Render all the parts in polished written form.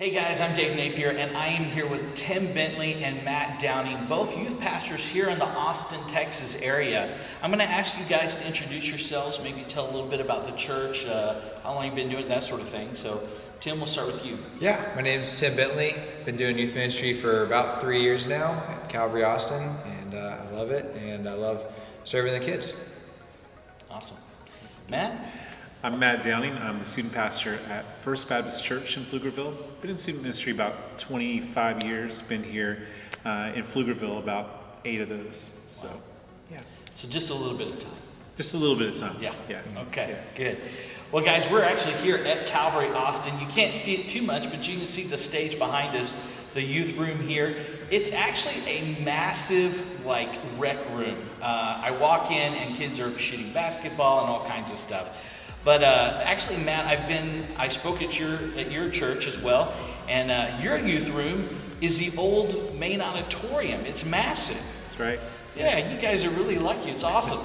Hey guys, I'm Dave Napier, and I am here with Tim Bentley and Matt Downing, both youth pastors here in the Austin, Texas area. I'm going to ask you guys to introduce yourselves, maybe tell a little bit about the church, how long you've been doing that sort of thing. So, Tim, we'll start with you. Yeah, my name's Tim Bentley. Been doing youth ministry for about 3 years now at Calvary Austin, and I love it, and I love serving the kids. Awesome. Matt? I'm Matt Downing. I'm the student pastor at First Baptist Church in Pflugerville. Been in student ministry about 25 years. Been here in Pflugerville about 8 of those. So, wow. Yeah. So just a little bit of time. Just a little bit of time. Yeah. Yeah. Okay, Yeah. good. Well, guys, we're actually here at Calvary Austin. You can't see it too much, but you can see the stage behind us, the youth room here. It's actually a massive, rec room. I walk in and kids are shooting basketball and all kinds of stuff. But actually, Matt, I spoke at your church as well, and your youth room is the old main auditorium. It's massive. That's right. Yeah, you guys are really lucky. It's awesome.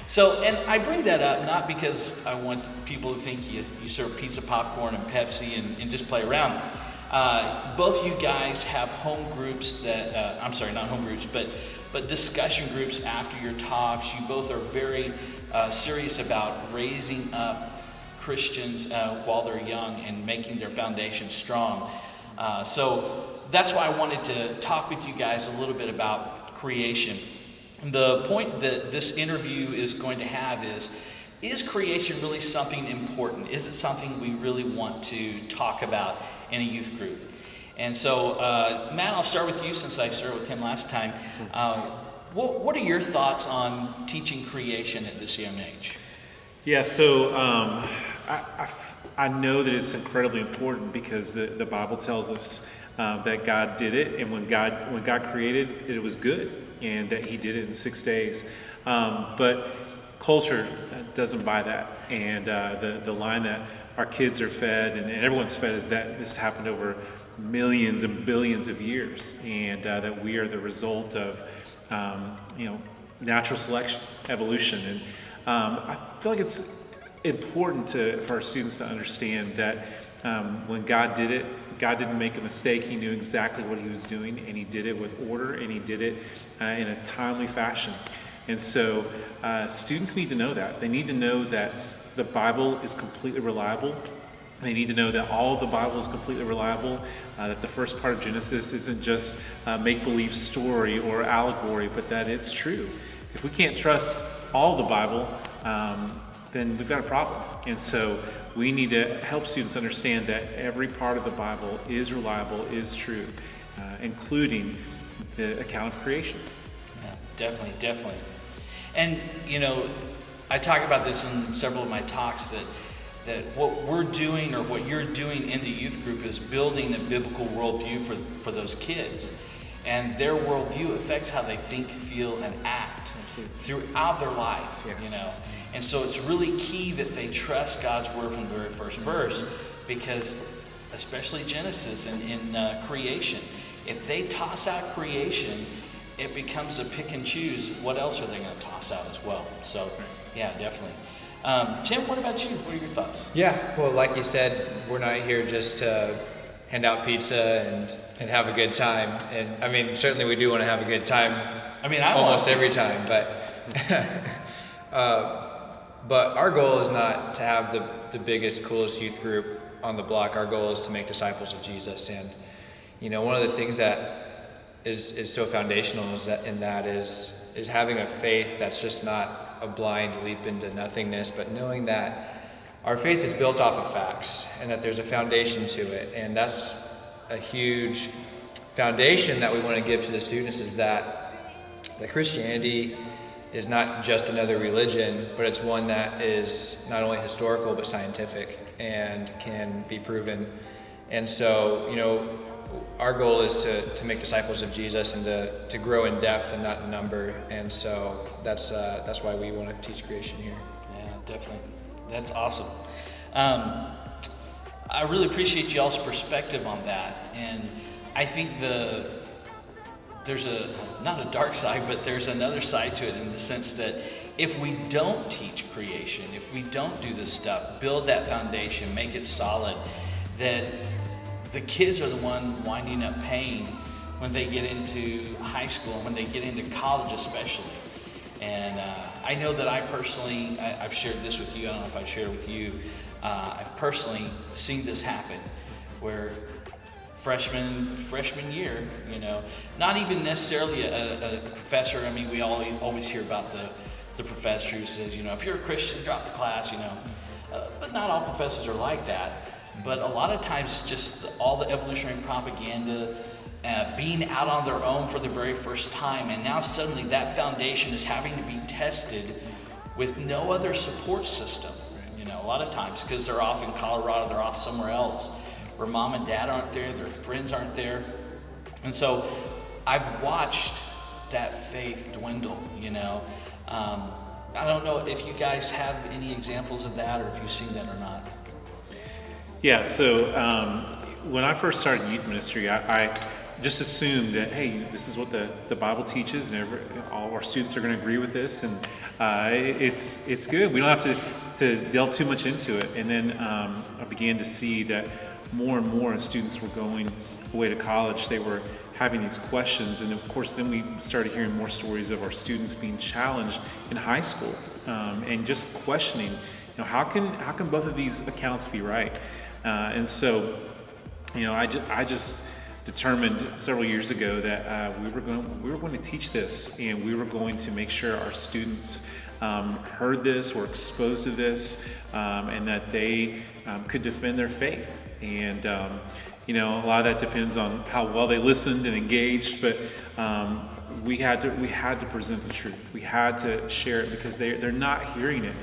So, and I bring that up not because I want people to think you serve pizza, popcorn, and Pepsi and just play around. Both you guys have home groups that, I'm sorry, not home groups, but discussion groups after your talks. You both are very serious about raising up Christians while they're young and making their foundation strong. So that's why I wanted to talk with you guys a little bit about creation. The point that this interview is going to have is creation really something important? Is it something we really want to talk about in a youth group? And so, Matt, I'll start with you since I started with him last time. What are your thoughts on teaching creation at this young age? Yeah, so I know that it's incredibly important because the Bible tells us that God did it, and when God created it was good, and that He did it in 6 days. But culture doesn't buy that, and the line that our kids are fed and everyone's fed is that this happened over millions and billions of years, and that we are the result of natural selection, evolution. And I feel like it's important for our students to understand that when God did it, God didn't make a mistake. He knew exactly what He was doing, and He did it with order, and He did it in a timely fashion. And so students need to know that. They need to know that the Bible is completely reliable. They need to know that all of the Bible is completely reliable, that the first part of Genesis isn't just a make-believe story or allegory, but that it's true. If we can't trust all the Bible, then we've got a problem. And so we need to help students understand that every part of the Bible is reliable, is true, including the account of creation. Yeah, definitely. And, I talk about this in several of my talks that what we're doing or what you're doing in the youth group is building a biblical worldview for those kids. And their worldview affects how they think, feel, and act throughout their life, And so it's really key that they trust God's word from the very first verse, because especially Genesis and in creation, if they toss out creation, it becomes a pick and choose. What else are they going to toss out as well? So, yeah, definitely. Tim, what about you? What are your thoughts? Yeah, well, like you said, we're not here just to hand out pizza and have a good time. And I mean, certainly we do want to have a good time. I mean, almost every time, but our goal is not to have the biggest, coolest youth group on the block. Our goal is to make disciples of Jesus. And one of the things that is so foundational is having a faith that's just not a blind leap into nothingness, but knowing that our faith is built off of facts and that there's a foundation to it. And that's a huge foundation that we want to give to the students, is that Christianity is not just another religion, but it's one that is not only historical but scientific and can be proven. And so, our goal is to make disciples of Jesus and to grow in depth and not in number. And so that's why we want to teach creation here. Yeah, definitely. That's awesome. I really appreciate y'all's perspective on that. And I think there's not a dark side, but there's another side to it, in the sense that if we don't teach creation, if we don't do this stuff, build that foundation, make it solid, that the kids are the one winding up paying when they get into high school, when they get into college especially. And I know that I personally, I've shared this with you, I don't know if I've shared it with you, I've personally seen this happen where freshman year, not even necessarily a professor. I mean, we always hear about the professor who says, if you're a Christian, drop the class, but not all professors are like that. But a lot of times just all the evolutionary propaganda, being out on their own for the very first time, and now suddenly that foundation is having to be tested with no other support system, a lot of times, because they're off in Colorado, they're off somewhere else, where mom and dad aren't there, their friends aren't there. And so I've watched that faith dwindle, I don't know if you guys have any examples of that or if you've seen that or not. Yeah, so when I first started youth ministry, I just assumed that, hey, this is what the Bible teaches, and all our students are going to agree with this, and it's good. We don't have to delve too much into it. And then I began to see that more and more as students were going away to college, they were having these questions, and of course then we started hearing more stories of our students being challenged in high school, and just questioning, how can both of these accounts be right? And so, I just determined several years ago that we were going to teach this, and we were going to make sure our students heard this, were exposed to this, and that they could defend their faith. And a lot of that depends on how well they listened and engaged, but we had to present the truth. We had to share it because they're not hearing it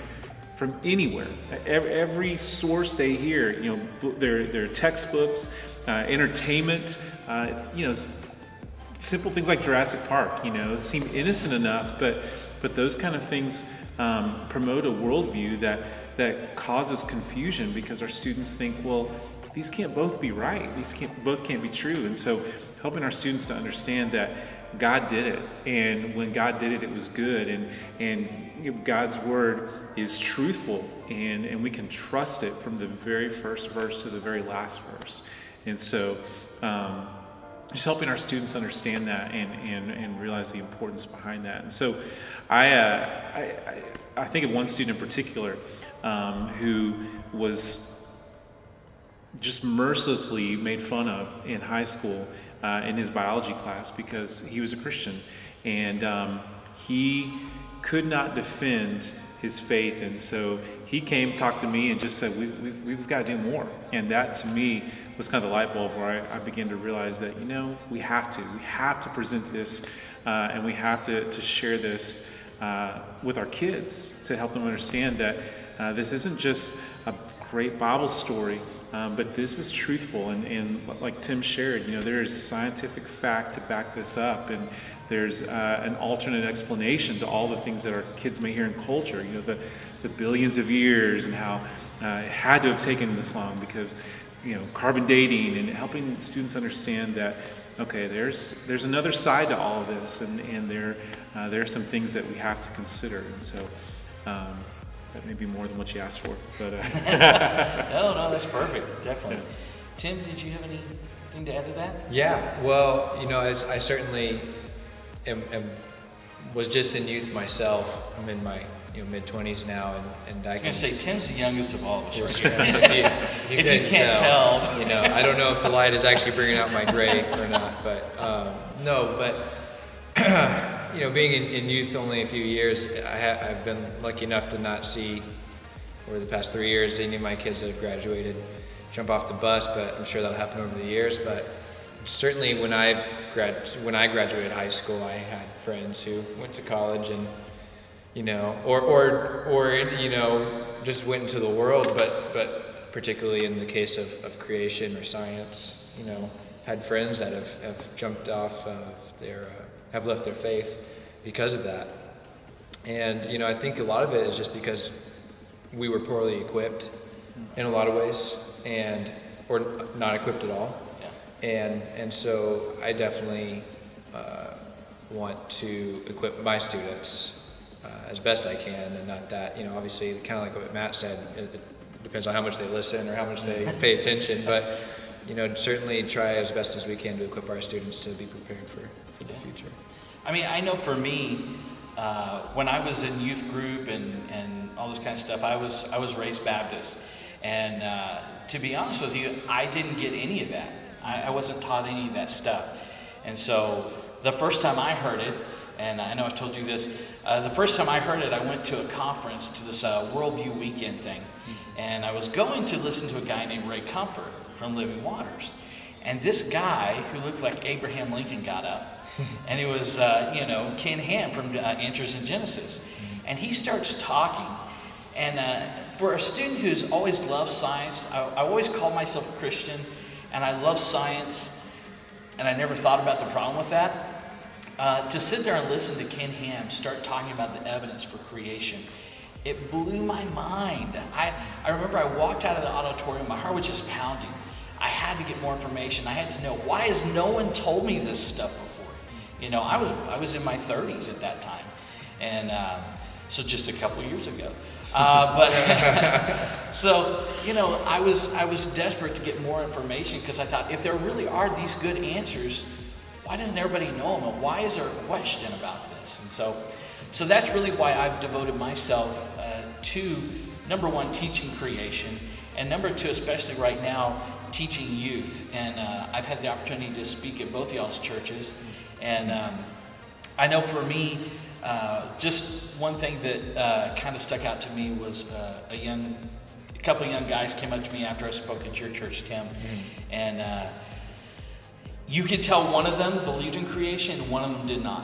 from anywhere. Every source they hear, their textbooks, entertainment, simple things like Jurassic Park, seem innocent enough, but those kind of things promote a worldview that causes confusion because our students think, well, these can't both be right. These both can't be true. And so helping our students to understand that God did it, and when God did it, it was good, and God's word is truthful, and we can trust it from the very first verse to the very last verse. And so just helping our students understand that and realize the importance behind that. And so I think of one student in particular who was just mercilessly made fun of in high school in his biology class because he was a Christian, and he could not defend his faith. And so he came, talked to me, and just said, we've got to do more. And that to me was kind of the light bulb where I began to realize that, we have to present this, and we have to share this with our kids to help them understand that this isn't just a great Bible story, but this is truthful, and like Tim shared, there is scientific fact to back this up, and there's an alternate explanation to all the things that our kids may hear in culture, the billions of years, and how it had to have taken this long because, carbon dating, and helping students understand that, okay, there's another side to all of this, and there are some things that we have to consider. And so that may be more than what you asked for, but no, that's perfect, definitely. Yeah. Tim, did you have anything to add to that? Yeah, well, I certainly was just in youth myself. I'm in my mid-20s now, and I was going to say Tim's the youngest of all of us. Right? If you can't tell, I don't know if the light is actually bringing out my gray or not, but being in youth only a few years, I've been lucky enough to not see, over the past 3 years, any of my kids that have graduated jump off the bus, but I'm sure that'll happen over the years. But certainly when I graduated high school, I had friends who went to college and, just went into the world, but particularly in the case of creation or science, had friends that have jumped off have left their faith because of that. And, I think a lot of it is just because we were poorly equipped in a lot of ways, or not equipped at all. Yeah. And so I definitely want to equip my students as best I can, and not that, obviously kind of like what Matt said, it depends on how much they listen or how much they pay attention, but certainly try as best as we can to equip our students to be prepared for the future. I mean, I know for me, when I was in youth group and all this kind of stuff, I was raised Baptist, and to be honest with you, I didn't get any of that. I wasn't taught any of that stuff, and so the first time I heard it, and I know I've told you this, the first time I heard it, I went to a conference, to this Worldview Weekend thing, and I was going to listen to a guy named Ray Comfort from Living Waters, and this guy who looked like Abraham Lincoln got up. And it was, Ken Ham from Answers in Genesis. And he starts talking. And for a student who's always loved science, I always called myself a Christian, and I love science, and I never thought about the problem with that. To sit there and listen to Ken Ham start talking about the evidence for creation, it blew my mind. I remember I walked out of the auditorium, my heart was just pounding. I had to get more information. I had to know, why has no one told me this stuff before? I was in my 30s at that time, and so just a couple years ago. So I was desperate to get more information, because I thought, if there really are these good answers, why doesn't everybody know them? And why is there a question about this? And so that's really why I've devoted myself to, number one, teaching creation, and number two, especially right now, teaching youth. And I've had the opportunity to speak at both y'all's churches. And I know for me, just one thing that kind of stuck out to me was a couple of young guys came up to me after I spoke at your church, Tim, and you could tell one of them believed in creation and one of them did not.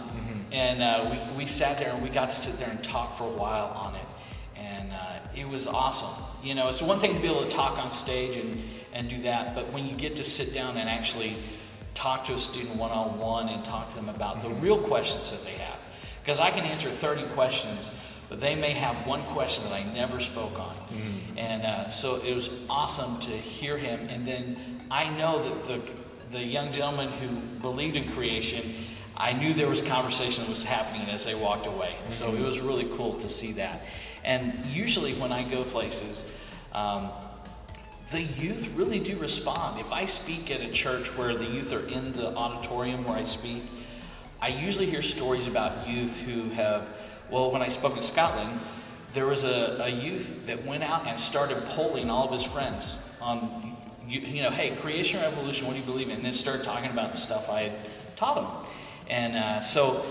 And we sat there and we got to sit there and talk for a while on it, and it was awesome. It's one thing to be able to talk on stage and do that, but when you get to sit down and actually talk to a student one-on-one and talk to them about the real questions that they have. Because I can answer 30 questions, but they may have one question that I never spoke on. And so it was awesome to hear him. And then I know that the young gentleman who believed in creation, I knew there was conversation that was happening as they walked away. And so it was really cool to see that. And usually when I go places, the youth really do respond. If I speak at a church where the youth are in the auditorium where I speak, I usually hear stories about youth who have, when I spoke in Scotland, there was a youth that went out and started polling all of his friends on, hey, creation or evolution, what do you believe in? And then started talking about the stuff I had taught them. And so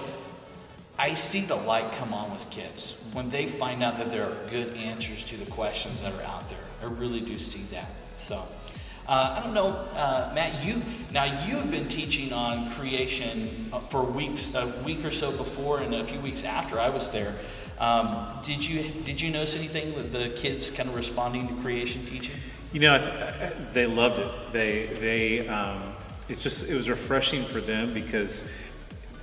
I see the light come on with kids when they find out that there are good answers to the questions that are out there. I really do see that. So I don't know, Matt, you've been teaching on creation for a week or so before and a few weeks after I was there. Did you notice anything with the kids kind of responding to creation teaching? They loved it. It was refreshing for them, because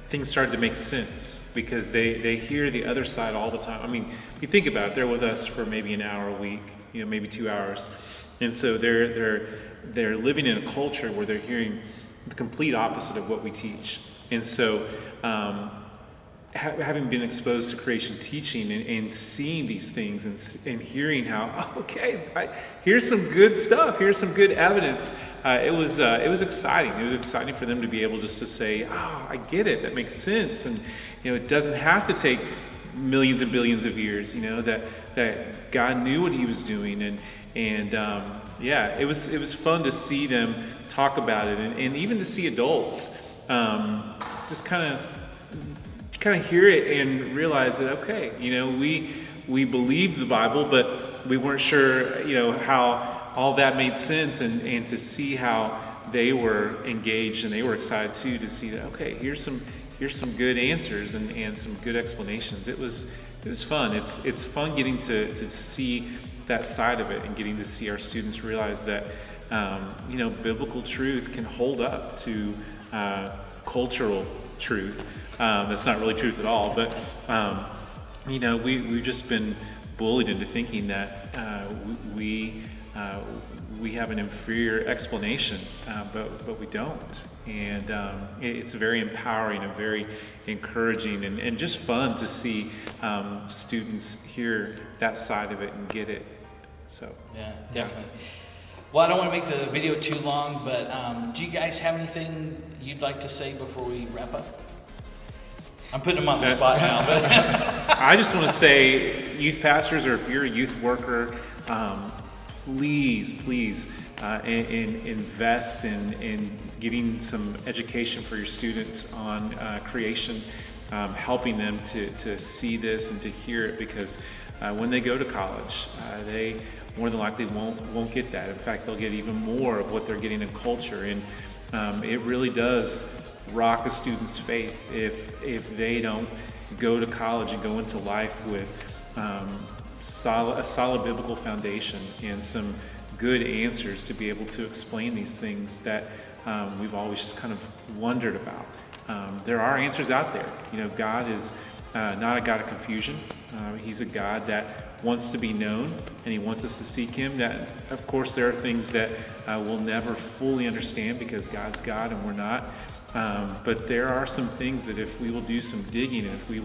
things started to make sense, because they hear the other side all the time. I mean, you think about it, they're with us for maybe an hour a week, maybe 2 hours. And so they're living in a culture where they're hearing the complete opposite of what we teach. And so having been exposed to creation teaching and seeing these things and hearing how, here's some good stuff, here's some good evidence, it was exciting. It was exciting for them to be able just to say, I get it, that makes sense. And it doesn't have to take millions and billions of years, that God knew what he was doing. And it was fun to see them talk about it, and even to see adults just kind of hear it and realize that, we believe the Bible, but we weren't sure, how all that made sense, and to see how they were engaged and they were excited too, to see that, here's some good answers and some good explanations. It was fun. It's fun getting to see that side of it, and getting to see our students realize that biblical truth can hold up to cultural truth. That's not really truth at all, but we've just been bullied into thinking that we have an inferior explanation, but we don't. And it's very empowering and very encouraging, and just fun to see students hear that side of it and get it. So yeah, definitely. Well, I don't want to make the video too long, but do you guys have anything you'd like to say before we wrap up? I'm putting them on the spot now. But I just want to say, youth pastors, or if you're a youth worker, please invest in getting some education for your students on creation, helping them to see this and to hear it, because when they go to college, they more than likely won't get that. In fact, they'll get even more of what they're getting in culture, and it really does rock a student's faith if they don't go to college and go into life with a solid biblical foundation and some good answers to be able to explain these things that we've always just kind of wondered about. There are answers out there. God is not a God of confusion. He's a God that wants to be known, and he wants us to seek him. That, of course, there are things that we'll never fully understand, because God's God and we're not. But there are some things that if we will do some digging, and if we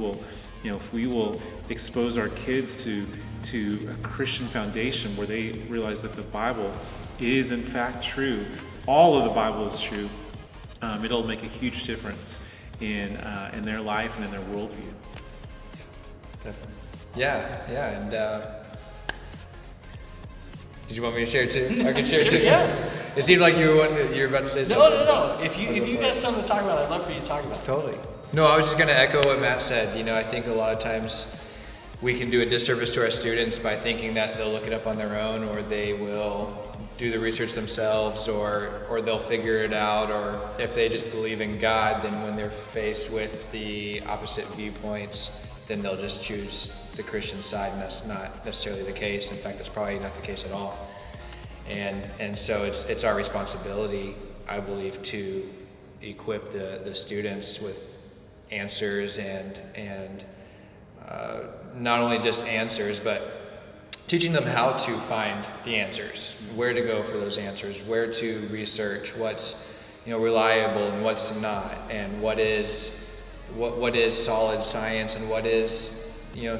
will expose our kids to a Christian foundation where they realize that the Bible is in fact true, all of the Bible is true, it'll make a huge difference in their life and in their worldview. Definitely. Yeah, and did you want me to share too? I can share too. Yeah. It seemed like you were about to say something. No. If you got something to talk about, I'd love for you to talk about it. Totally. No, I was just going to echo what Matt said. I think a lot of times we can do a disservice to our students by thinking that they'll look it up on their own, or they will do the research themselves, or they'll figure it out, or if they just believe in God, then when they're faced with the opposite viewpoints, then they'll just choose the Christian side, and that's not necessarily the case. In fact, that's probably not the case at all. And so it's our responsibility, I believe, to equip the students with answers and not only just answers, but teaching them how to find the answers, where to go for those answers, where to research what's reliable and what's not, and what is solid science and what is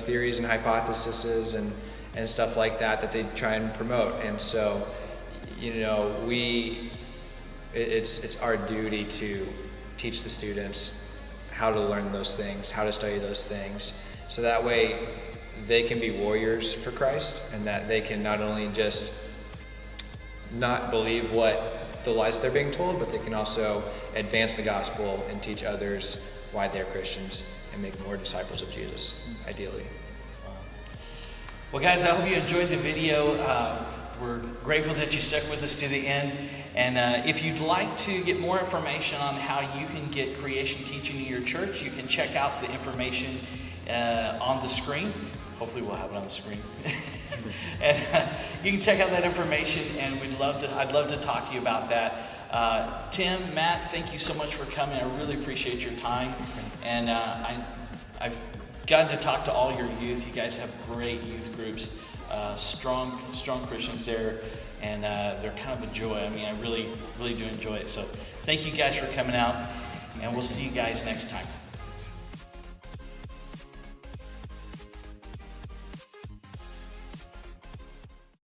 theories and hypotheses and stuff like that they try and promote. And so it's our duty to teach the students how to learn those things, how to study those things, so that way they can be warriors for Christ, and that they can not only just not believe what the lies that they're being told, but they can also advance the gospel and teach others why they're Christians and make more disciples of Jesus, ideally. Well, guys, I hope you enjoyed the video. We're grateful that you stuck with us to the end. And if you'd like to get more information on how you can get creation teaching in your church, you can check out the information on the screen. Hopefully we'll have it on the screen. And you can check out that information, and I'd love to talk to you about that. Tim, Matt, thank you so much for coming. I really appreciate your time. And I've gotten to talk to all your youth. You guys have great youth groups, strong Christians there, and they're kind of a joy. I mean, I really do enjoy it. So thank you guys for coming out, and we'll see you guys next time.